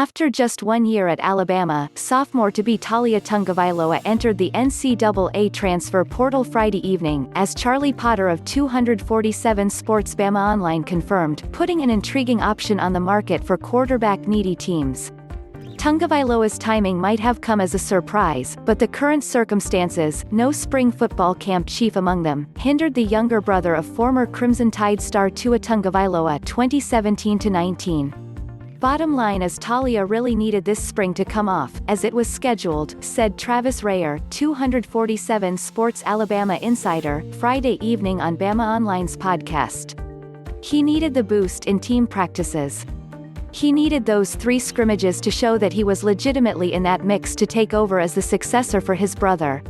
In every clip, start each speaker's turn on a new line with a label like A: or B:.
A: After just 1 year at Alabama, sophomore-to-be Taulia Tagovailoa entered the NCAA transfer portal Friday evening, as Charlie Potter of 247 Sports BamaOnLine confirmed, putting an intriguing option on the market for quarterback-needy teams. Tagovailoa's timing might have come as a surprise, but the current circumstances, no spring football camp chief among them, hindered the younger brother of former Crimson Tide star Tua Tagovailoa 2017-19. Bottom line is Taulia really needed this spring to come off, as it was scheduled, said Travis Reier, 247 Sports Alabama insider, Friday evening on BamaOnLine's podcast. He needed the boost in team practices. He needed those 3 scrimmages to show that he was legitimately in that mix to take over as the successor for his brother.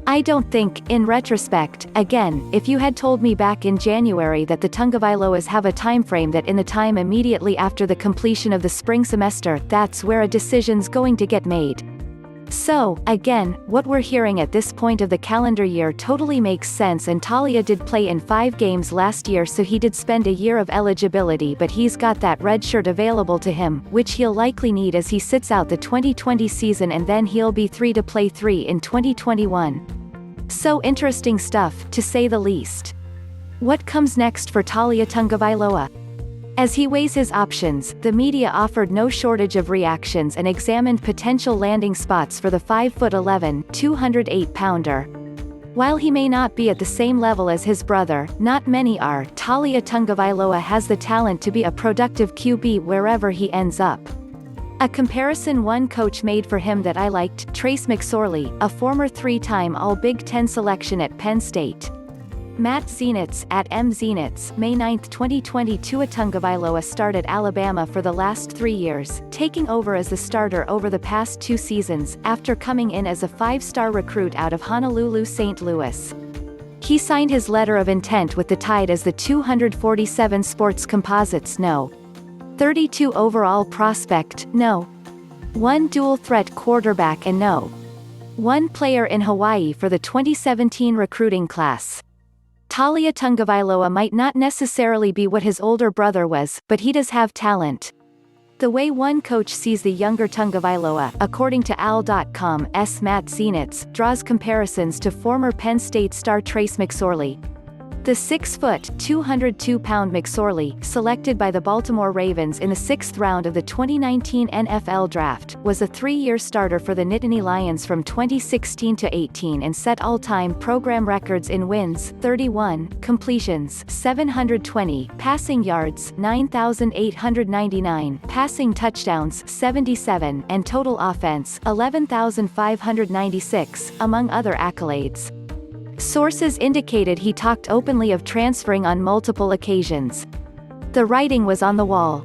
A: I don't think, in retrospect, again, if you had told me back in January that the Tagovailoas have a timeframe that in the time immediately after the completion of the spring semester, that's where a decision's going to get made. So, again, what we're hearing at this point of the calendar year totally makes sense, and Taulia did play in 5 games last year, so he did spend a year of eligibility, but he's got that red shirt available to him, which he'll likely need as he sits out the 2020 season, and then he'll be free to play 3 in 2021. So interesting stuff, to say the least. What comes next for Taulia Tagovailoa? As he weighs his options, the media offered no shortage of reactions and examined potential landing spots for the 5'11", 208-pounder. While he may not be at the same level as his brother, not many are, Taulia Tagovailoa has the talent to be a productive QB wherever he ends up. A comparison one coach made for him that I liked, Trace McSorley, a former 3-time All-Big Ten selection at Penn State. Matt Zenitz, at M. Zenitz, May 9, 2020. Tua Tagovailoa started Alabama for the last 3 years, taking over as the starter over the past 2 seasons, after coming in as a 5-star recruit out of Honolulu St. Louis. He signed his letter of intent with the Tide as the 247 Sports Composites No. 32 overall prospect, No. 1 dual-threat quarterback and No. 1 player in Hawaii for the 2017 recruiting class. Taulia Tagovailoa might not necessarily be what his older brother was, but he does have talent. The way one coach sees the younger Tagovailoa, according to AL.com's Matt Zenitz, draws comparisons to former Penn State star Trace McSorley. The 6-foot, 202-pound McSorley, selected by the Baltimore Ravens in the 6th round of the 2019 NFL Draft, was a 3-year starter for the Nittany Lions from 2016 to 18 and set all-time program records in wins, 31, completions, 720, passing yards, 9,899, passing touchdowns, 77, and total offense, 11,596, among other accolades. Sources indicated he talked openly of transferring on multiple occasions. The writing was on the wall.